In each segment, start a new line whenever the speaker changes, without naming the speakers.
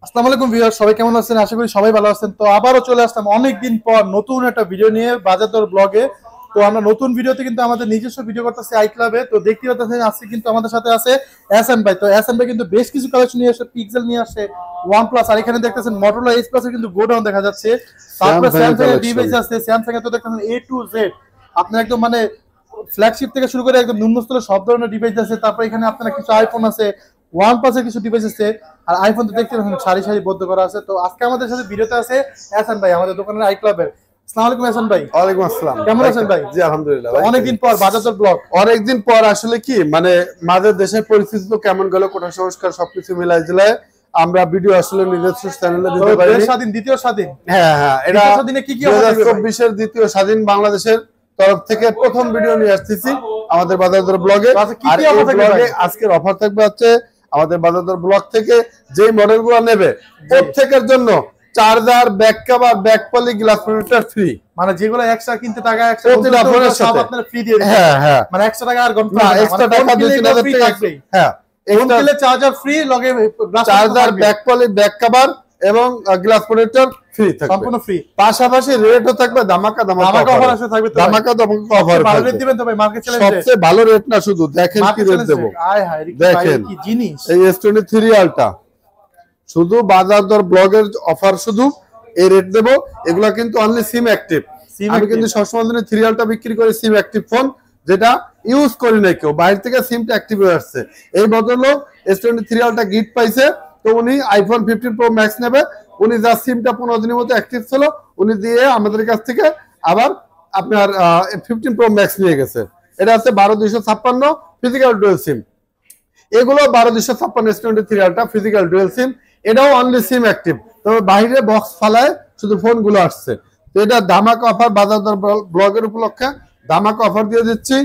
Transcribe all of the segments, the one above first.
আসসালামু আলাইকুম ভিউয়ার, সবাই কেমন আছেন? আশা করি সবাই ভালো আছেন। তো আবারও চলে আসলাম অনেকদিন পর নতুন একটা ভিডিও নিয়ে বাজার দর ব্লগে। তো আমরা নতুন ভিডিওতে কিন্তু আমাদের নিজস্ব ভিডিও করতেছি আই ক্লাবে। তো দেখতে পাচ্ছেন আজকে কিন্তু আমাদের সাথে আছে এহসান ভাই। তো এহসান ভাই কিন্তু বেশ কিছু কালেকশন নিয়ে আসে, পিক্সেল নিয়ে আসে, OnePlus, আর এখানে দেখতেছেন Motorola Edge Plus এর কিন্তু গোডাউন দেখা যাচ্ছে। তারপরে স্যামসাং এর ডিভাইস আছে, স্যামসাং এর তো দেখতেছেন A to Z আপনার একদম মানে ফ্ল্যাগশিপ থেকে শুরু করে একদম নিম্ন স্তরের সব ধরনের ডিভাইস আছে। তারপরে এখানে আপনারা কিছু আইফোন আছে, OnePlus এর কিছু ডিভাইস আছে, আর আইফোন তো দেখতে পাচ্ছেন সারি সারি বদ্ধ করা আছে। তো আজকে আমাদের সাথে ভিডিওতে আছে এহসান ভাই, আমাদের দোকানের আই ক্লাবের। আসসালামু আলাইকুম এহসান ভাই।
ওয়ালাইকুম আসসালাম।
কেমন আছেন ভাই?
জি আলহামদুলিল্লাহ।
অনেকদিন পর বাজার দর ব্লগ।
অনেকদিন পর আসলে কি মানে আমাদের দেশের পরিস্থিতি তো কেমন গেল, কোটা সংস্কার সবকিছু মিলাই জেলায় আমরা ভিডিও আসলে নিজস্ব চ্যানেলে দিতে পারি।
স্বাধীন দ্বিতীয় স্বাধীন,
হ্যাঁ হ্যাঁ, এটা
স্বাধীনে কি কি
2024 এর দ্বিতীয় স্বাধীন বাংলাদেশের তরফ থেকে প্রথম ভিডিও নিয়ে আসতেছি আমাদের বাজার দর ব্লগে। আর এই ব্লগে আজকের অফার থাকবে হচ্ছে আমাদের বাজার দর ব্লগ থেকে যেই মডেলগুলো নেবে প্রত্যেকের জন্য charger, back cover, back poly, glass protector free.
মানে যেগুলো এক্সট্রা কিনতে টাকা এক্সট্রা
প্রতিটা ফোনের সাথে
আপনারা ফ্রি দিয়ে দিবেন।
হ্যাঁ হ্যাঁ,
মানে এক্সট্রা টাকা আর
না এক্সট্রা টাকা 2-3000 টাকা থাকবে। হ্যাঁ,
ফোন কিনলে চার্জার ফ্রি, লগে
charger, back poly, back cover এবং গ্লাস প্রোটেক্টর ফ্রি থাকবে,
সম্পূর্ণ ফ্রি।
পাশাপাশি রেটও থাকবে ধামাকা
অফার আছে, থাকবে তো
ধামাকা অফার।
ভালো রেট দিবেন তো ভাই, মার্কেট চ্যালেঞ্জে
সবচেয়ে ভালো রেট না, শুধু দেখেন কি রেট দেব।
আয় হায়
দেখেন
কি জিনিস
এই S23 আলটা, শুধু বাজার দর ব্লগের অফার, শুধু এই রেট দেব। এগুলা কিন্তু অনলি সিম অ্যাক্টিভ। আমি কিন্তু সবসময় দিনে 3 আলটা বিক্রি করি সিম অ্যাক্টিভ ফোন, যেটা ইউজ করি না কেউ, বাইরে থেকে সিমটা অ্যাক্টিভ হয়ে আসছে। এই ভদ্রলোক S23 আলটা গিফট পাইছে, তো উনি আইফোন 15 প্রো ম্যাক্স নেবে। উনি যা সিমটা 15 দিনের মতো অ্যাক্টিভ ছিল, উনি দিয়ে আমাদের কাছ থেকে আবার আপনার 15 প্রো ম্যাক্স নিয়ে গেছে। এটা হচ্ছে 12256 ফিজিক্যাল ডুয়াল সিম। এগুলো 12256 S23 আলটা ফিজিক্যাল ডুয়াল সিম, এটাও অনলি সিম অ্যাক্টিভ, তবে বাইরে বক্স ফালায় শুধু ফোনগুলো আসছে। তো এটা ধামাকা অফার, বাজার দর ব্লগের উপলক্ষে ধামাকা অফার দিয়ে দিচ্ছি।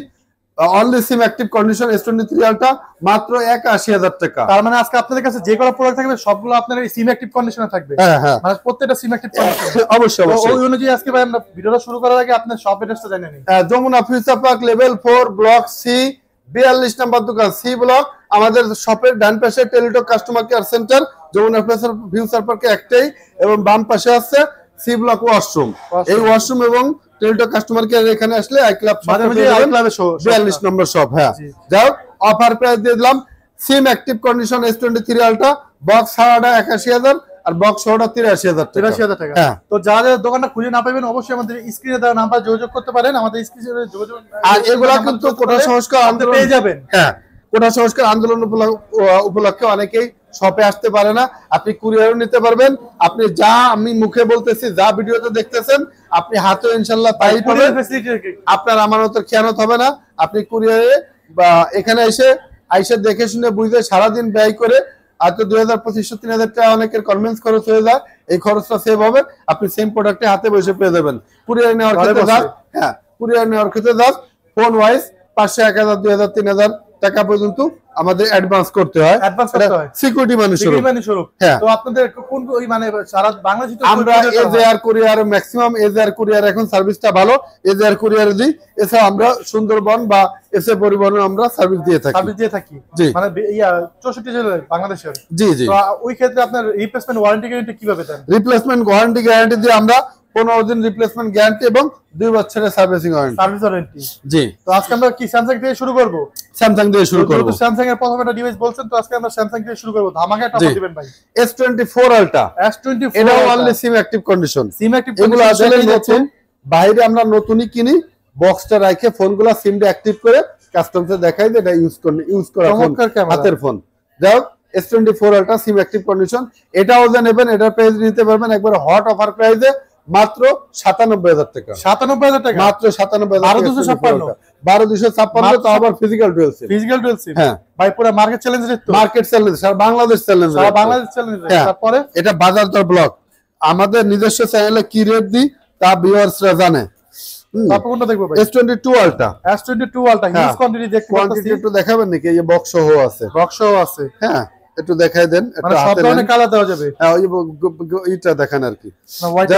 Only SIM active condition S23 আলটা মাত্র ৮১,০০০ টাকা।
তার মানে আজকে আপনাদের কাছে যে কোনো প্রোডাক্ট থাকবে সবগুলো আপনার এই সিম অ্যাক্টিভ কন্ডিশনে থাকবে।
হ্যাঁ হ্যাঁ,
মানে প্রত্যেকটা সিম অ্যাক্টিভ কন্ডিশনে
অবশ্যই অবশ্যই।
ওই অনুযায়ী আজকে ভাই আমরা ভিডিওটা শুরু করার আগে আপনার শপ অ্যাড্রেসটা জানিয়ে নিন।
Jamuna future park level 4 block C 42 নম্বর দোকান, সি ব্লক। আমাদের শপের ডান পাশে Teletalk customer care centre, Jamuna future পার্কে একটাই, এবং বাম পাশে আছে সি ব্লক ওয়াশরুম। এই ওয়াশরুম এবং টেলিটক কাস্টমার কেয়ার এখানে আসলে আই ক্লাব 42 নম্বর শপ। হ্যাঁ, যাও অফার প্রাইস দিয়ে দিলাম। সিম অ্যাক্টিভ কন্ডিশন S23 আলটা বক্স ছাড়াটা ৮১,০০০ আর বক্স সহটা ৮৩,০০০ টাকা।
হ্যাঁ, তো যারা দোকানটা খুঁজে না পাবেন অবশ্যই আমাদের স্ক্রিনে দেওয়া নাম্বার যোগাযোগ করতে পারেন। আমাদের স্ক্রিনে যোগাযোগ,
আর এগুলা কিন্তু কোটা সংস্কার আন্দোলন
পেয়ে যাবেন।
হ্যাঁ, কোটা সংস্কার আন্দোলন উপলক্ষে অনেকেই শপে আসতে পারে না, আপনি কুরিয়ারও নিতে পারবেন। আপনি যা আমি মুখে বলতেছি, যা ভিডিওতে দেখতেছেন, আপনি হাতে ইনশাআল্লাহ তাই পাবেন। আপনার আমানতের খেয়ানত হবে না। আপনি কুরিয়ারে বা এখানে এসে দেখে শুনে বুঝে সারাদিন ব্যয় করে, আর তো ২,০০০-২৫০০-৩,০০০ টাকা অনেকের কনভেন্স খরচ হয়ে যায়, এই খরচটা সেভ হবে। আপনি সেম প্রোডাক্টে হাতে বসে পেয়ে যাবেন। কুরিয়ার নেওয়ার ক্ষেত্রে হ্যাঁ, কুরিয়ার নেওয়ার ক্ষেত্রে ফোন ওয়াইজ ৫০০, ১,০০০, ২,০০০, ৩,০০০ টাকা পর্যন্ত আমাদের অ্যাডভান্স করতে হয়। সিকিউরিটি মানি স্বরূপ। হ্যাঁ,
তো আপনাদের কোন ওই মানে সারা বাংলাদেশে
আমরা এজেআর কুরিয়ার, ম্যাক্সিমাম এজেআর কুরিয়ার এখন সার্ভিসটা ভালো, এজেআর কুরিয়ার দিই। এছাড়া আমরা সুন্দরবন বা এসএ পরিবহনে আমরা সার্ভিস দিয়ে থাকি। জি,
মানে ৬৪ জেলায় বাংলাদেশের।
জি জি।
তো ওই ক্ষেত্রে আপনার রিপ্লেসমেন্ট ওয়ারেন্টি গ্যারান্টি কিভাবে দেন?
রিপ্লেসমেন্ট ওয়ারেন্টি গ্যারান্টি দিয়ে আমরা 15 দিন রিপ্লেসমেন্ট গ্যারান্টি এবং 2 বছরের সার্ভিসিং ওয়ারেন্টি। জি।
তো আজকে আমরা কি স্যামসাং থেকে শুরু করব?
স্যামসাং দিয়ে শুরু করব।
তো স্যামসাং এর প্রথম একটা ডিভাইস বলছেন, তো আজকে আমরা স্যামসাং থেকে শুরু করব। ধামাকা একটা অফার দিবেন ভাই।
S24 আলটা, এটা অনলি সিম অ্যাক্টিভ কন্ডিশন।
সিম অ্যাক্টিভ
এগুলো আসলে নতুন, বাইরে আমরা নতুনই কিনি, বক্সটা রাখে ফোনগুলো সিমটা অ্যাক্টিভ করে কাস্টমারকে দেখাই যে এটা ইউজ করা ফোন, হাতের ফোন। যাও S24 আলটা সিম অ্যাক্টিভ কন্ডিশন, এটাও যে নেবেন, এটার প্রাইস নিতে পারবেন একবার হট অফার প্রাইসে মাত্র ৯৭,০০০ টাকা।
৯৭,০০০ টাকা
মাত্র ৯৭,০০০। ১২,২৫৬ তো আবার ফিজিক্যাল ডুয়াল সিম। হ্যাঁ
ভাই, পুরো মার্কেট চ্যালেঞ্জ রেট, তো
মার্কেট চ্যালেঞ্জ, সারা বাংলাদেশ চ্যালেঞ্জ, তারপরে এটা বাজার দর ব্লগ। আমাদের নিজস্ব চ্যানেলে কি রেট দিই তা ভিউয়ার্সরা জানে।
কোনটা দেখবো ভাই?
S22 আলটা,
S22 আলটা হিউজ কোয়ান্টিটি দেখতে পাচ্ছি।
কোয়ান্টিটি একটু দেখাবেন নাকি? এই যে বক্স সহ আছে। হ্যাঁ, একটু দেখাই দেন।
মানে সব ধরনের কালার দেওয়া যাবে।
হ্যাঁ, ওই এইটা দেখেন আর কি।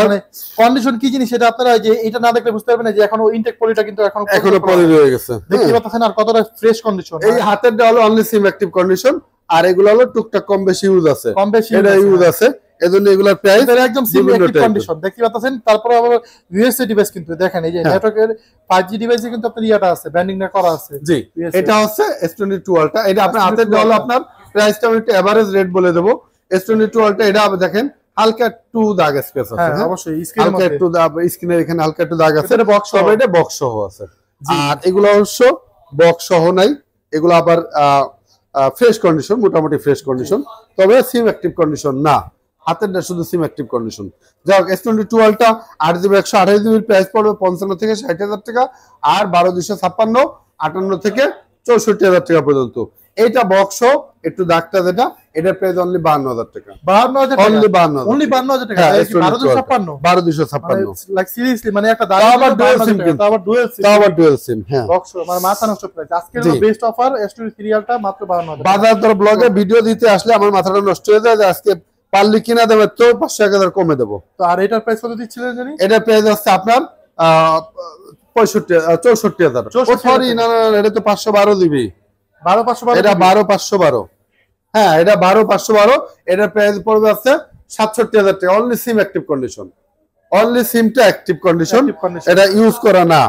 মানে কন্ডিশন কি জিনিস সেটা আপনারা যে এটা না দেখলে বুঝতে পারবেন না যে এখনো ইনটেক পলিটা কিন্তু এখনো
পলি রয়ে গেছে।
দেখতে পাচ্ছেন আর কতটা ফ্রেশ কন্ডিশন।
এই হাতের দেওয়া হলো অনলি সিম অ্যাক্টিভ কন্ডিশন, আর এগুলো হলো টুকটাক কম বেশি ইউজ আছে,
কম বেশি
এটা ইউজ আছে, এজন্য এগুলোর প্রাইস
একদম সিমিলার কন্ডিশন দেখতে পাচ্ছেন। তারপরে আবার ইউএসএ ডিভাইস কিন্তু দেখেন এই যে নেটওয়ার্কের 5G ডিভাইসে কিন্তু আপনার ইয়াটা আছে, ব্যান্ডিংটা করা আছে।
জি, এটা হচ্ছে S22 আলট্রা, এটা আপনার হাতে হলো আপনার প্রাইসটা আমি একটু এভারেজ রেট বলে দেব। S22 আলট্রা এটা দেখেন হালকা একটু দাগ স্পেস আছে,
হ্যাঁ অবশ্যই স্ক্রিনের
হালকা একটু দাগ, স্ক্রিনের এখানে হালকা একটু দাগ আছে,
এটা বক্স
তবে এটা বক্স সহ আছে। আর এগুলো অবশ্য বক্স সহ নাই, এগুলো আবার ফ্রেশ কন্ডিশন, মোটামুটি ফ্রেশ কন্ডিশন, তবে সিম অ্যাক্টিভ কন্ডিশন না, হাতেরটা শুধু সিম অ্যাক্টিভ কন্ডিশন। যাই হোক, S22 ultra 8GB 128GB price পড়বে 55 থেকে 60,000 টাকা, আর 12256 58 থেকে 64,000 টাকা পর্যন্ত। এইটা বক্স একটু দাগটা যেটা, এটার প্রাইস অনলি 52,000 টাকা,
52,000 টাকা,
অনলি 52,000,
অনলি 52,000 টাকা, 12256 লাইক সিরিয়াসলি মানে একটা দাম,
আবার ডুয়াল সিম, কিন্তু
আবার ডুয়াল সিম,
আবার ডুয়াল সিম, হ্যাঁ
বক্স মানে মাথা নষ্ট প্রাইস। আজকের বেস্ট অফার S23 সিরিয়ালটা মাত্র 52,000 টাকা।
বাজার দর ব্লগে ভিডিও দিতে আসলে আমার মাথাটা নষ্ট হয়ে যায় যে আজকে পারলি কিনা দেবে তো 500-1000 কমে দেবো।
তো আর এটার প্রাইস কত দিচ্ছিলেন জানি?
এটার প্রাইস হচ্ছে আপনার 64,000। সরি, না না, এটা তো 512 দিবি,
12512,
এটা 12512, হ্যাঁ এটা 12512, এটার প্রাইস পড়বে আছে 67,000 টাকা, only SIM active condition, only সিমটা অ্যাক্টিভ কন্ডিশন, এটা ইউজ করা না।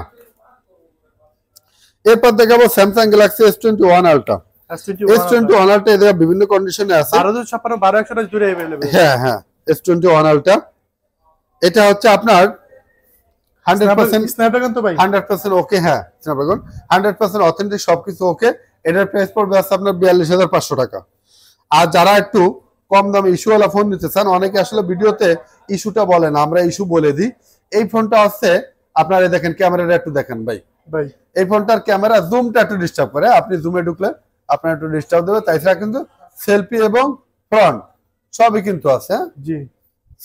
এরপর দেখাবো Samsung Galaxy S21 ultra. S21 ultra এদের বিভিন্ন কন্ডিশনে আছে,
1256 12128 জুড়ে अवेलेबल।
হ্যাঁ হ্যাঁ, S21 আলট্রা এটা হচ্ছে আপনার 100%
স্ন্যাপড্রাগন তো ভাই
100% ওকে, হ্যাঁ স্ন্যাপড্রাগন 100% অথেন্টিক, সবকিছু ওকে। এটার প্রাইস পড়বে আছে আপনার 42,500 টাকা। আর যারা একটু কম দামে ইস্যুওয়ালা ফোন নিতে চান, অনেকে আসলে ভিডিওতে ইস্যুটা বলে না, আমরা ইস্যু বলে দিই। এই ফোনটা আছে আপনারা দেখেন, ক্যামেরাটা একটু দেখেন ভাই, এই ফোনটার ক্যামেরা জুমটা একটু ডিস্টার্ব করে, আপনি জুমে ঢুকলে আপনার একটু ডিস্টার্ব দেবে, তাছাড়া কিন্তু সেলফি এবং ফ্রন্ট সবই কিন্তু আছে,
জি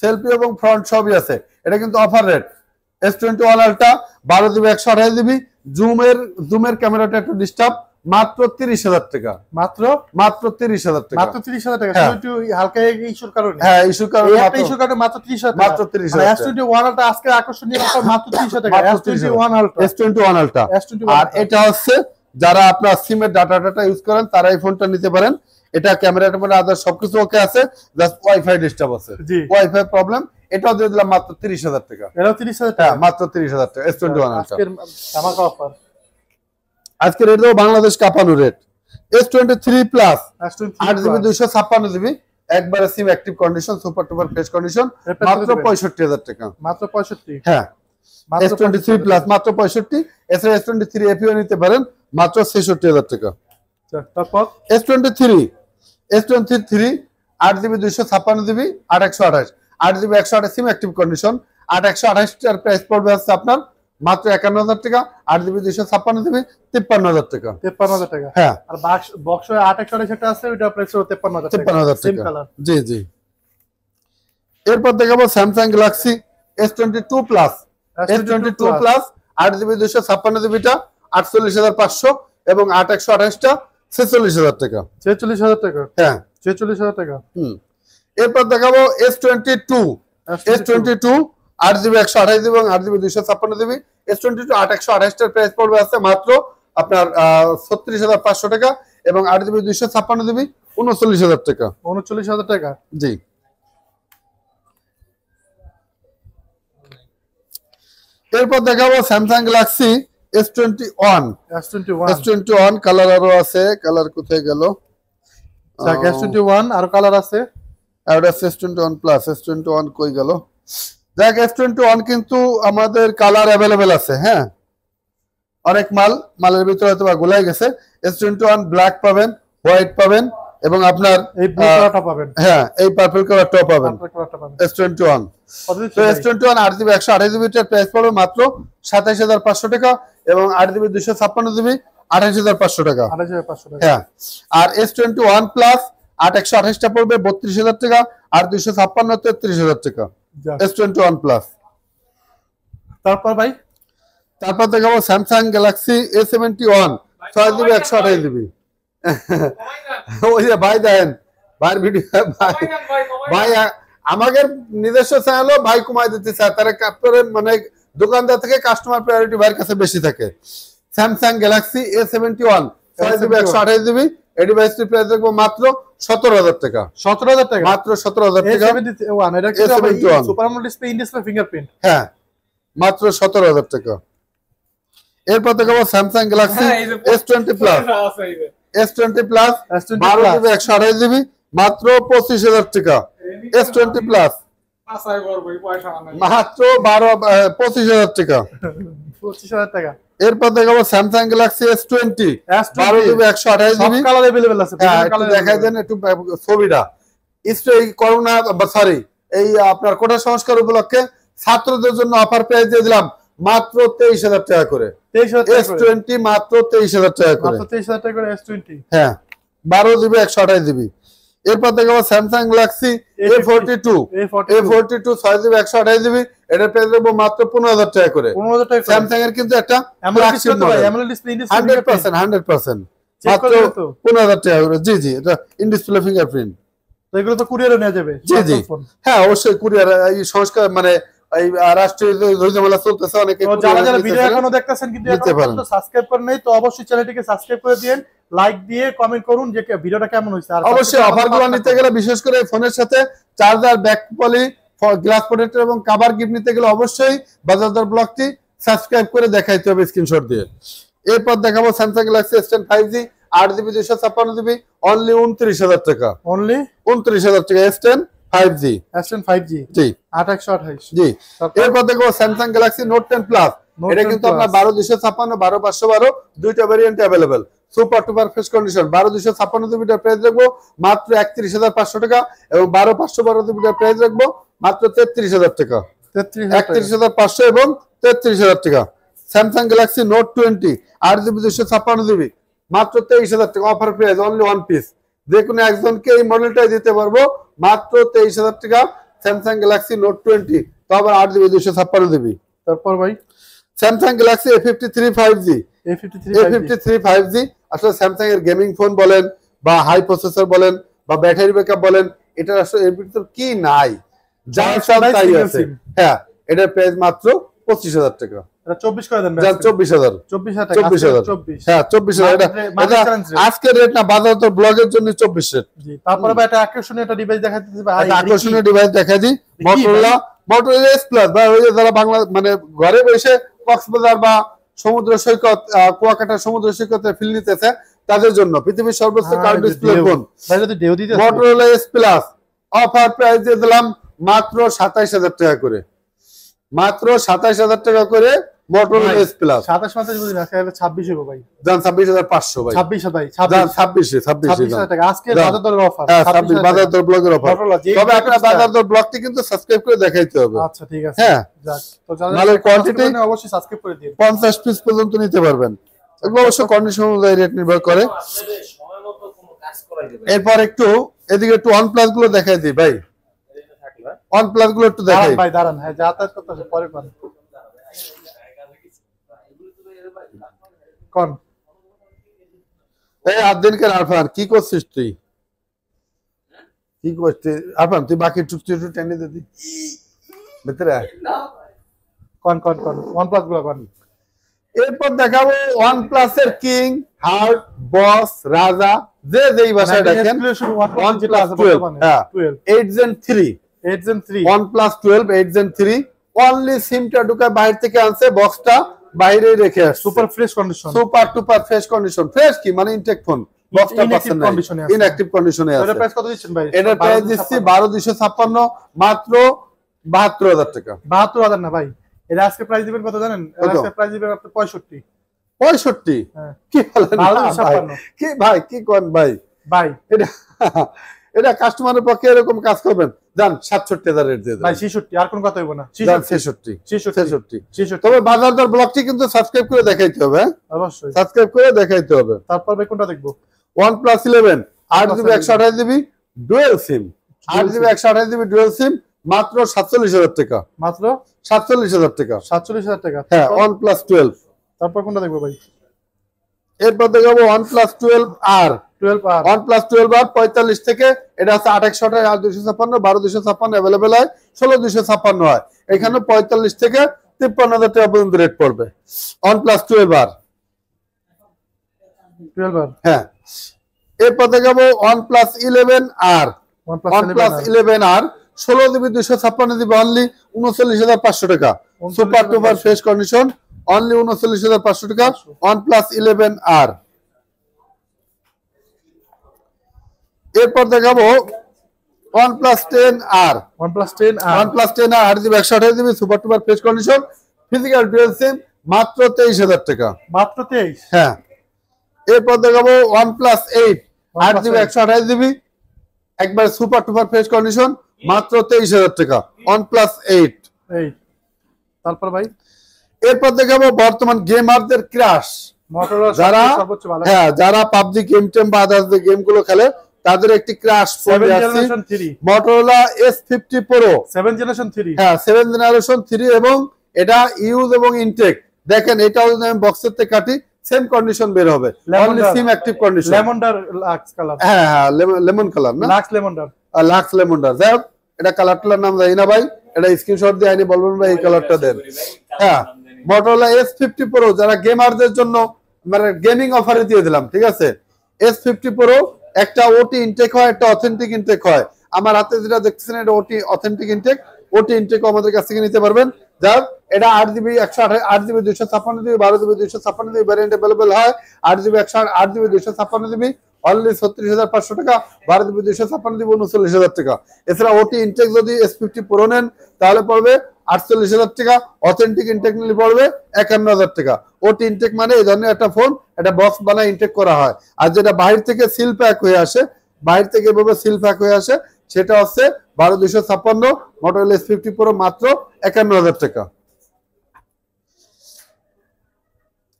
সেলফি এবং ফ্রন্ট সবই আছে। এটা কিন্তু offer rate, S21 ultra 12GB 128GB, জুমের ক্যামেরাটা একটু ডিস্টার্ব, মাত্র 30,000 টাকা, মাত্র 30,000 টাকা,
মাত্র 30,000 টাকা, একটু হালকা ইস্যুর কারণে,
হ্যাঁ ইস্যুর কারণে
একটা ইস্যুর কারণে মাত্র 30,000 টাকা,
মাত্র 30,000 টাকা।
S21 আলট্রা আজকে আকর্ষণীয় অফার মাত্র 30,000 টাকা,
S21 আলট্রা। আর এটা হচ্ছে যারা আপনার সিমের ডাটা ইউজ করেন তারা এই ফোনটা নিতে পারেন। এটা ক্যামেরাটা মানে আদার সবকিছু ওকে আছে, জাস্ট ওয়াইফাই ডিস্টার্ব আছে, ওয়াইফাই প্রবলেম। এটাও দিয়ে দিলাম মাত্র 30,000 টাকা,
এটাও 30,000 টাকা,
হ্যাঁ মাত্র 30,000 টাকা S21 আলট্রা।
আজকের ধামাকা অফার,
আজকের রেট দেবো বাংলাদেশ কাঁপানো rate. S23 plus 8GB 256GB একবারে সিম active condition, super duper fresh condition, মাত্র 65,000 টাকা,
মাত্র 65,
হ্যাঁ S23 প্লাস মাত্র 65। এছাড়া S23 FE নিতে পারেন মাত্র 66,000 টাকা।
তারপর
S23 8GB 256GB 8/128, 8GB 128 সিম অ্যাক্টিভ কন্ডিশন, 8/128 টার প্রাইস পড়বে আছে আপনার মাত্র 51,000 টাকা, 8GB 256GB 53,000 টাকা,
53,000 টাকা,
হ্যাঁ।
আর বক্স 8/128 যেটা আছে ওটা প্রাইস 53,000 টাকা,
53,000
সেম
টাকা,
কালার,
জি জি। এরপর দেখাবো Samsung Galaxy S22 plus, S22 plus 8GB 256GB টা 48,500 এবং 8/128 টা 46,000 টাকা,
46,000 টাকা,
হ্যাঁ
46,000 টাকা।
এরপর দেখাবো S22 8GB 128GB এবং 8GB 256GB, S22 8/128 টার প্রাইস পড়বে আছে মাত্র আপনার 36,500 টাকা এবং 8GB 256GB 39,000 টাকা,
39,000 টাকা,
জি। এরপর দেখাবো স্যামসাং গ্যালাক্সি S21 কালার আরো আছে, কালার কোথায় গেল?
S21 আর কালার আছে,
আর S21 প্লাস, S21 কই গেল? দেখ S21 কিন্তু আমাদের কালার अवेलेबल আছে, হ্যাঁ অনেক মালের ভিতরে হয়তো গোলাই গেছে। S21 ব্ল্যাক পাবেন, হোয়াইট পাবেন এবং আপনার
এই ব্লু কালারটা পাবেন,
হ্যাঁ এই পার্পল কালারটাও পাবেন S21। তো S21 8GB 128GB এর প্রাইস পড়বে মাত্র 27,500 টাকা এবং 8GB 256GB 28,500 টাকা,
28,500 টাকা,
হ্যাঁ। আর S21 প্লাস 8/128 টা পড়বে 32,000 টাকা আর 256 33,000 টাকা, S21 প্লাস। তারপর দেখাবো Samsung Galaxy A71 6GB 128GB। ওই যে ভাই দেখেন, ভাইয়ের ভিডিও, ভাই আমাদের নিজস্ব চ্যানেলও ভাই কমাই দিতে চায়, তারা মানে দোকানদার থেকে কাস্টমার প্রায়োরিটি ভাইয়ের কাছে বেশি থাকে। Samsung Galaxy A71 6GB 128GB এই ডিভাইসটির প্রাইস দেখবো মাত্র 17,000 টাকা।
17,000 টাকা
মাত্র 17,000 টাকা।
A71 এটা কি super AMOLED display, in display fingerprint.
হ্যাঁ, মাত্র 17,000 টাকা। এরপর দেখাবো Samsung Galaxy S20 plus. S20 plus 12GB 128GB মাত্র 25,000 টাকা। S20 প্লাস মাত্র 25,000 টাকা।
25,000 টাকা।
এরপর দেখাবো Samsung Galaxy S20 12GB 128GB
colour available আছে।
দেখাই দেন একটু ছবিটা। এই করোনা সরি এই আপনার কোটা সংস্কার উপলক্ষে ছাত্রদের জন্য অফার প্রাইস দিয়ে দিলাম মাত্র 23,000 টাকা করে। S20 মাত্র 23,000 টাকা করে।
মাত্র 23,000 টাকা করে S20।
হ্যাঁ, 12GB 128GB। এরপর দেখাবো Samsung Galaxy A42 6GB 128GB এটার প্রাইস দেবো মাত্র 15,000 টাকা করে।
15,000 টাকা।
স্যামসাং এর কিন্তু একটা
AMOLED ডিসপ্লে
100% মাত্র 15,000 টাকা করে। জি জি, এটা ইন ডিসপ্লে ফিঙ্গারপ্রিন্ট।
তো এগুলো তো কুরিয়ারে নেওয়া যাবে।
জি জি, হ্যাঁ অবশ্যই কুরিয়ার। এই সংস্কার মানে এই রাষ্ট্রীয় ঝামেলা চলতেছে অনেকে।
যারা যারা ভিডিও এখনো দেখতেছেন কিন্তু এখনো সাবস্ক্রাইব করেন নাই, তো অবশ্যই চ্যানেলটিকে সাবস্ক্রাইব করে দিন, লাইক দিয়ে কমেন্ট করুন যে ভিডিওটা কেমন হয়েছে। আর
অবশ্যই অফারগুলো নিতে গেলে বিশেষ করে ফোনের সাথে charger, back poly, glass protector এবং কভার গিফট নিতে গেলে অবশ্যই বাজারদর ব্লগটি সাবস্ক্রাইব করে দেখাইতে হবে স্ক্রিনশট দিয়ে। এরপর দেখাবো Samsung Galaxy S10 5G 8GB 256GB only 29,000 টাকা।
অনলি
29,000 টাকা S10 5G।
S10 5G
জি
8/128।
জি। এরপর দেখো স্যামসাং গ্যালাক্সি নোট 10 প্লাস। এটা কিন্তু আপনার 12/256 12/512 দুইটা variant available. Super duper fresh condition. 12/256GB এর প্রাইস রাখবো মাত্র 31,500 টাকা এবং 12/512GB এর প্রাইস রাখবো মাত্র 33,000 টাকা। 31,500 এবং 33,000 টাকা। Samsung Galaxy note 20 8GB 256GB মাত্র 23,000 টাকা। Offer price only one piece. যে কোনো একজনকে এই মডেলটাই দিতে পারবো মাত্র 23,000 টাকা। স্যামসাং গ্যালাক্সি নোট 20 তো আবার 8GB 256GB।
তারপর ভাই
স্যামসাং গ্যালাক্সি A53 5G আসলে স্যামসাং এর গেমিং ফোন বলেন বা হাই প্রসেসর বলেন বা ব্যাটারি ব্যাকআপ বলেন, এটা আসলে এর ভিতর কি নাই, যা সব তাই আছে। হ্যাঁ, এটার প্রাইস মাত্র 25,000 টাকা।
এটা 24 করে দেন।
24,000
টাকা।
24,000 হ্যাঁ 24,000 এটা আজকের রেট না, বাজার তো ব্লগের জন্য 24 রেট।
জি, তারপরে ভাই এটা আকর্ষণীয় একটা ডিভাইস দেখাতে দিবে ভাই।
এটা আকর্ষণীয় ডিভাইস দেখা দিই Motorola S Plus বা ওই যে যারা বাংলা মানে ঘরে বসে কক্সবাজার বা সমুদ্র সৈকত কুয়াকাটা সমুদ্র সৈকতে ফিল নিতেছে তাদের জন্য পৃথিবীর সর্বোচ্চ curve display phone Motorola S Plus offer price দিয়ে দিলাম মাত্র 27,000 টাকা করে। মাত্র 27,000 টাকা করে Motorola S Plus।
27 মাসে যদি না তাহলে 26 হবে ভাই।
জান 26,500 ভাই।
26 ভাই
26,000
টাকা আজকে বাজার দরের অফার।
হ্যাঁ 26 বাজার দর ব্লগের অফার। তবে আপনারা বাজার দর ব্লগটি কিন্তু সাবস্ক্রাইব করে দেখাইতে হবে।
আচ্ছা ঠিক আছে।
হ্যাঁ,
যাক তো যারা
মালের কোয়ান্টিটি
অবশ্যই সাবস্ক্রাইব করে দিন।
50 পিস পর্যন্ত নিতে পারবেন। এগুলো অবশ্য কন্ডিশন অনুযায়ী রেট নির্ভর করে। এরপর একটু এদিকে একটু OnePlus গুলো দেখাই দিই ভাই। OnePlus গুলো একটু দেখাই
ভাই দাঁড়ান। হ্যাঁ যাতায়াত করতেছে পরে কোন কোন
এই আদিনকে আরফান কি করছিস তুই? কি করছিস আরফান? তুই বাকি টুকটি টেনে দে দি ভিতরে
কোন OnePlus গুলো কোন।
এরপর দেখাবো OnePlus এর কিং, হার্ট, বস, রাজা যে যেই ভাষায় দেখেন OnePlus 12 হ্যাঁ 8 Gen 3 OnePlus 12 8 Gen 3 অনলি সিমটা ঢুকা বাইরে থেকে আনছে, বক্সটা বাইরে রেখে আসছে।
Super fresh condition,
super duper fresh condition. Fresh কি মানে ইনটেক ফোন, বক্সটা পাচ্ছেন না, ইনঅ্যাকটিভ কন্ডিশনে আছে।
এটার প্রাইস কত দিচ্ছেন ভাই?
এটার প্রাইস দিচ্ছি 12,256 মাত্র 72,000 টাকা।
72,000 না ভাই, এটা আজকে প্রাইস দিবেন কত জানেন? আজকে প্রাইস দিবেন আপনি 65।
65 কি বলেন? 12,256 কি ভাই কি কোন ভাই এটা কাস্টমারের পক্ষে এরকম কাজ করবেন? জান 67,000 রেট দিয়ে দেন ভাই। 66 আর কোন কথা হইব না। 66 তবে বাজার দর ব্লগটি কিন্তু সাবস্ক্রাইব করে দেখাইতে হবে। অবশ্যই সাবস্ক্রাইব করে দেখাইতে হবে।
তারপর ভাই কোনটা দেখবো?
OnePlus 11 8GB 128GB dual SIM, 8GB 128GB dual SIM মাত্র 47,000 টাকা। মাত্র 47,000 টাকা। 47,000 টাকা হ্যাঁ OnePlus 12। তারপর কোনটা দেখবো ভাই? এরপর দেখাবো OnePlus 12R। OnePlus 12R 45 থেকে এটা আছে 2800 8256 12256 अवेलेबल হয়, 16256 হয়। এখানে 45 থেকে 53,000 টাকা পর্যন্ত রেট পড়বে OnePlus 12R। হ্যাঁ এরপর দেখাবো OnePlus 11R। OnePlus 11R 16GB 256GB only 39,500 টাকা। Super duper fresh condition only 39,500 টাকা OnePlus 11R। এরপর দেখাবো OnePlus 10R।
OnePlus 10R
8GB 128GB super duper fresh condition physical dual SIM মাত্র 23,000 টাকা।
মাত্র 23।
হ্যাঁ। এরপর দেখাবো OnePlus 8 8GB 128GB একবার সুপার টুপার ফ্রেশ কন্ডিশন মাত্র 23,000 টাকা OnePlus 8।
তারপর ভাই
এরপর দেখাবো বর্তমান গেমারদের ক্রাশ, যারা হ্যাঁ যারা পাবজি গেম টেম বা আদার্স যে গেমগুলো খেলে তাদের একটি ক্রাশ ফোন আছে Motorola S50 Pro
7 জেনারেশন 3।
হ্যাঁ 7 জেনারেশন 3 এবং এটা ইউজ এবং ইনটেক দেখেন এটাও যদি আমি বক্সের থেকে কাটি সেম কন্ডিশন বের হবে only SIM active condition
lavender Lux colour.
হ্যাঁ হ্যাঁ লেমন কালার না লাক্স লেমন্ডার যাই হোক এটা কালারটার নাম জানি না ভাই, এটা স্ক্রিনশট দিয়ে আইনি বলবেন ভাই এই কালারটা দেন। হ্যাঁ Motorola S50 Pro যারা গেমারদের জন্য মানে গেমিং অফারে দিয়ে দিলাম, ঠিক আছে। S50 Pro একটা ওটি ইনটেক হয়, একটা অথেন্টিক ইনটেক হয়। আমার হাতে যেটা দেখতেছেন এটা ওটি অথেন্টিক ইনটেক, ওটি ইনটেকও আমাদের কাছ থেকে নিতে পারবেন। যাক এটা 8GB 128 8GB 256GB 12GB 256GB variant available হয়। 8GB 8GB 256GB অনলি 36,500 টাকা, 12GB 256GB 39,000 টাকা। এছাড়া ওটি ইনটেক যদি S50 Pro নেন তাহলে পড়বে 48,000 টাকা, অথেন্টিক ইনটেক নিলে পড়বে 51,000 টাকা। ওটি ইনটেক মানে এই ধরনের একটা ফোন এটা বক্স বানায় ইনটেক করা হয়, আর যেটা বাইরে থেকে সিল প্যাক হয়ে আসে, বাইরে থেকে এভাবে সিল প্যাক হয়ে আসে সেটা হচ্ছে 12,256 Motorola S50 Pro মাত্র 51,000 টাকা।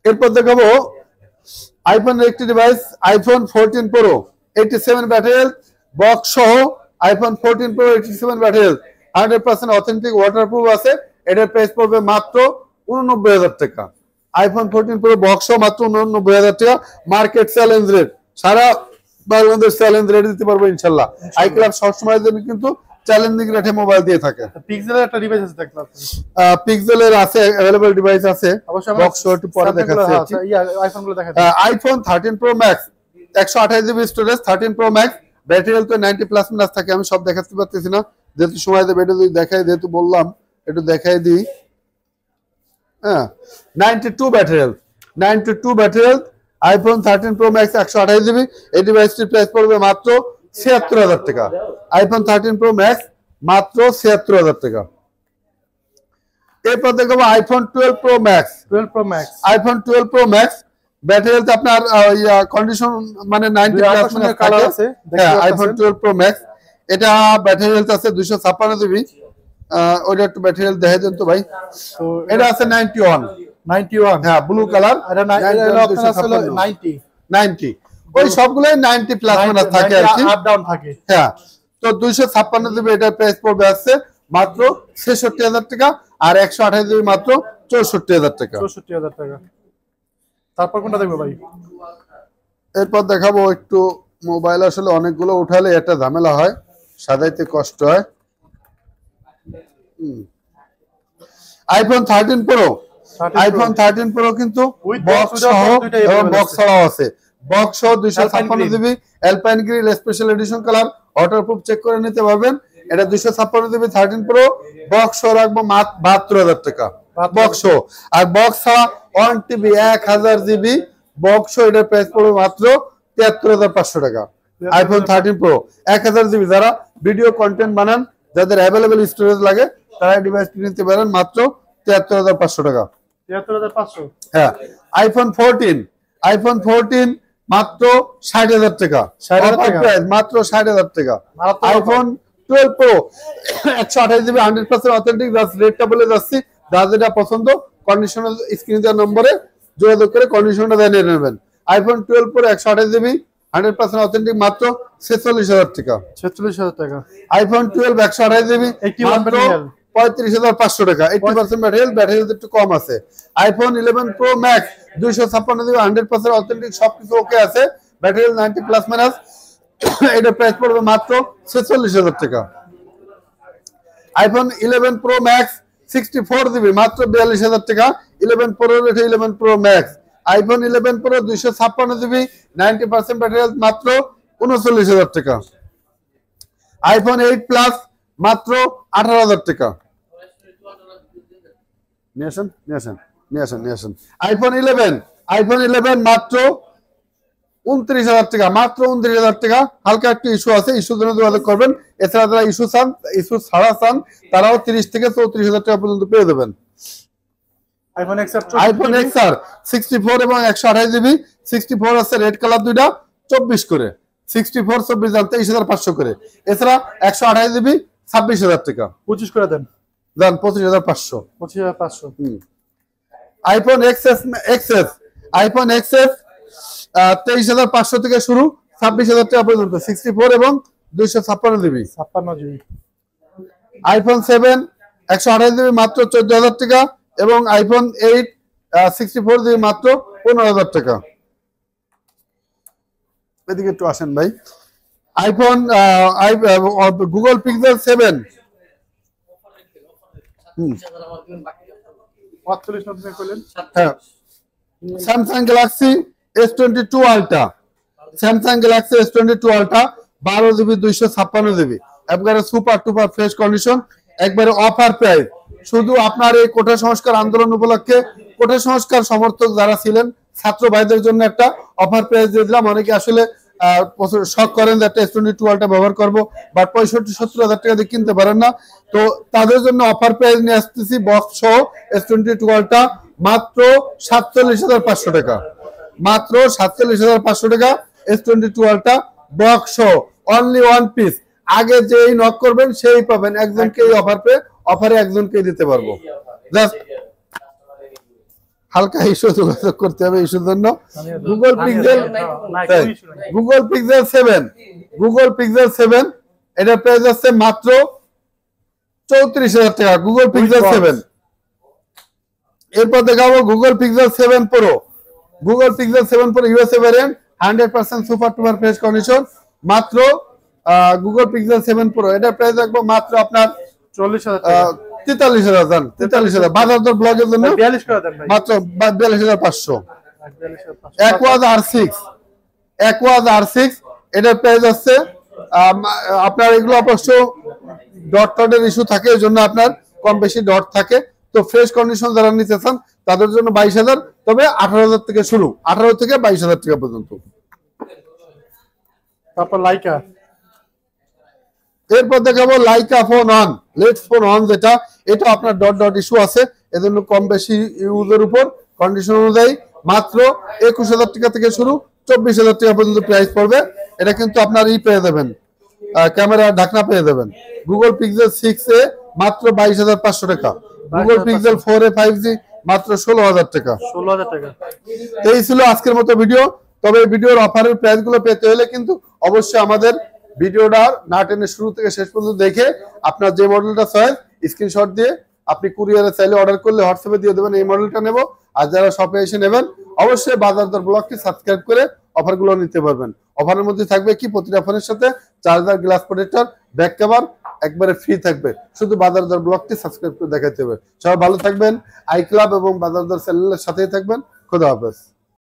এরপর দেখাবো আইফোন একটি device iPhone 14 Pro 87 battery health box সহ iPhone 14 Pro 87 battery health 100% authentic waterproof আছে। এটার প্রাইস পড়বে মাত্র 89,000 টাকা। iPhone 14 Pro বক্স সহ মাত্র 89,000 টাকা। মার্কেট চ্যালেঞ্জ রেট, সারা বাংলাদেশ চ্যালেঞ্জ রেট দিতে পারবো ইনশাআল্লাহ। আইক্লাব সবসময় জন্য কিন্তু চ্যালেঞ্জিং রেটে মোবাইল দিয়ে থাকে।
পিক্সেলের একটা ডিভাইস আছে দেখলাম,
পিক্সেলের আছে अवेलेबल ডিভাইস আছে, বক্স সহ একটু পরে দেখাচ্ছি।
আইফোনগুলো দেখাচ্ছি।
iPhone 13 Pro Max 128GB storage 13 Pro Max battery health তো 90+ মিনিট থাকে। আমি সব দেখাতে পারতেছি না যেহেতু সময় দেবে, এটা যদি দেখাই যেহেতু বললাম একটু দেখাই দিই। হ্যাঁ 92 battery health 92 battery health iPhone 13 Pro Max 128GB। এই ডিভাইসটির প্রাইস পড়বে মাত্র 76,000 টাকা। iPhone 13 Pro Max মাত্র 76,000 টাকা। এরপর দেখো iPhone 12 Pro Max iPhone 12 Pro Max battery health আপনার কন্ডিশন মানে 90+ কালার আছে। হ্যাঁ iPhone 12 Pro Max এটা ব্যাটারি হেলথ আছে 256GB। ওইটা একটু ব্যাটারি হেলথ দেখাই দেন তো ভাই। তো এটা আছে 91 হ্যাঁ ব্লু কালার। এটা আপনার 90 ওই সবগুলাই 90+ মিনিট থাকে আর কি,
আপ ডাউন থাকে।
হ্যাঁ তো 256GB এটার প্রাইস পড়বে আছে মাত্র 66,000 টাকা, আর 128GB মাত্র 64,000 টাকা।
তারপর কোনটা দেখবো ভাই?
এরপর দেখাবো একটু মোবাইল আসলে অনেকগুলো উঠালে একটা ঝামেলা হয়, সাজাইতে কষ্ট হয়। iPhone 13 Pro কিন্তু বক্স সহ এবং বক্স ছাড়াও আছে। বক্স সহ 256GB alpine green special edition colour waterproof check করে নিতে পারবেন। এটা 256GB 13 Pro বক্স সহ রাখবো মাত্র 72,000 টাকা বক্স সহ। আর বক্স ছাড়া 1TB 1000GB বক্স সহ এটার প্রাইস পড়বে মাত্র 73,500 টাকা। iPhone 13 Pro 1000GB যারা ভিডিও কন্টেন্ট বানান, যাদের অ্যাভেলেবল স্টোরেজ লাগে তারা ডিভাইসটি নিতে পারেন মাত্র 73,500 টাকা।
73,500
হ্যাঁ iPhone 14 মাত্র 60,000 টাকা। মাত্র 60,000 টাকা। iPhone 12 Pro 128GB 100% authentic. রেটটা বলে যাচ্ছি, যার যেটা পছন্দ কন্ডিশনাল স্ক্রিনে দেওয়া নম্বরে যোগাযোগ করে কন্ডিশনটা জানিয়ে নেবেন। iPhone 12 Pro 128GB 100% অথেন্টিক মাত্র 46,000 টাকা।
46,000 টাকা।
iPhone 12 128GB 35,500 টাকা। 80% ব্যাটারি হেলথ একটু কম আছে। iPhone 11 Pro Max 256GB 100% authentic, সবকিছু ওকে আছে, ব্যাটারি হেলথ 90+ মিনিট। এটা প্রাইস পড়বে মাত্র 46,000 টাকা। iPhone 11 Pro Max 64GB মাত্র 42,000 টাকা। 11 Pro 11 Pro Max iPhone 11 pro 256 GB 90% battery health মাত্র 39,000 টাকা। আইফোন 8 প্লাস মাত্র 18,000 টাকা। নিয়ে আসেন। আইফোন 11 মাত্র 29,000 টাকা, মাত্র 29,000 টাকা। হালকা একটু ইস্যু আছে, ইস্যুর জন্য যোগাযোগ করবেন। এছাড়া যারা ইস্যু ছাড়া চান তারাও 30 থেকে 34,000 টাকা পর্যন্ত পেয়ে যাবেন। আইফোন XR 64 এবং 128 জিবি 64 আছে রেড কালার দুইটা 24 করে, 64 24 দাম 23,500 করে। এছাড়া 128 জিবি 26,000 টাকা,
25 করে দেন,
25,500। আইফোন XS 23,500 থেকে শুরু 26,000 টাকা পর্যন্ত, 64 এবং 256 জিবি। আইফোন 7 128 জিবি মাত্র 14,000 টাকা এবং আইফোন 8 64 জিবি মাত্র 15,000 টাকা। এদিকে একটু আসেন ভাই। আইফোন গুগল পিক্সেল 7 হ্যাঁ, Samsung Galaxy S22 ultra, Samsung Galaxy S22 ultra 12 GB 256 GB, একবারে সুপার টুপার ফ্রেশ কন্ডিশন, একবারে অফার প্রাইস। শুধু আপনার এই কোটা সংস্কার আন্দোলন উপলক্ষে কোটা সংস্কার সমর্থক যারা ছিলেন ছাত্র ভাইদের জন্য একটা অফার প্রাইস দিয়ে দিলাম। অনেকে আসলে শখ করেন যে একটা S22 আলট্রা ব্যবহার করবো, বাট 65-70 হাজার টাকা দিয়ে কিনতে পারেন না, তো তাদের জন্য অফার প্রাইস নিয়ে আসতেছি বক্স সহ S22 আলট্রা মাত্র 47,500 টাকা, মাত্র 47,500 টাকা। S22 আলট্রা বক্স সহ অনলি ওয়ান পিস। আগে যেই নক করবেন সেই পাবেন, একজনকে এই অফারে একজনকে দিতে পারবো। জাস্ট হালকা ইস্যু যোগাযোগ করতে হবে ইস্যুর জন্য। গুগল পিক্সেল 7 এটার প্রাইস আছে মাত্র 34,000 টাকা, গুগল পিক্সেল 7। এরপর দেখাবো Google Pixel 7 Pro, USA variant 100% super duper fresh condition, মাত্র গুগল পিক্সেল 7 প্রো এটার প্রাইস রাখবো মাত্র আপনার 43,000 বাজার দর ব্লগের জন্য মাত্র 42,500। অ্যাকোয়াজ R6 এটার প্রাইস আছে আপনার, এগুলো অবশ্য ডটের ইস্যু থাকে, এই জন্য আপনার কম বেশি ডট থাকে, তো ফ্রেশ কন্ডিশন যারা নিতে চান তাদের জন্য 22,000, তবে 18,000 থেকে শুরু, 18 থেকে 22,000 টাকা পর্যন্ত।
তারপর লাইকা,
এরপর দেখাবো Laika phone on, let's phone on, যেটা এটা আপনার ডট ইস্যু আছে, এজন্য কম বেশি ইউজের উপর কন্ডিশন অনুযায়ী মাত্র 21,000 টাকা থেকে শুরু 24,000 টাকা পর্যন্ত প্রাইস পড়বে। এটা কিন্তু আপনার পেয়ে যাবেন, ক্যামেরা ঢাকনা পেয়ে যাবেন। গুগল পিক্সেল 6a মাত্র 22,500 টাকা, গুগল পিক্সেল 4a 5G মাত্র 16,000 টাকা। এই ছিল আজকের মতো ভিডিও। তবে ভিডিওর অফারের প্রাইস গুলো পেতে হলে কিন্তু অবশ্যই আমাদের ভিডিওটা না টেনে শুরু থেকে শেষ পর্যন্ত দেখে আপনার যে মডেলটা চয়েস স্ক্রিনশট দিয়ে আপনি কুরিয়ারে চাইলে অর্ডার করলে হোয়াটসঅ্যাপে দিয়ে দেবেন এই মডেলটা নেব। আর যারা শপে এসে নেবেন অবশ্যই বাজার দর ব্লগটি সাবস্ক্রাইব করে অফারগুলো নিতে পারবেন। অফারের মধ্যে থাকবে কি, প্রতিটা ফোনের সাথে charger, glass protector, back cover একবারে ফ্রি থাকবে। শুধু বাজার দর ব্লগটি সাবস্ক্রাইব করে দেখাতে হবে। সবাই ভালো থাকবেন, আই ক্লাব এবং বাজার দর চ্যানেলের সাথেই থাকবেন। খোদা হাফেজ।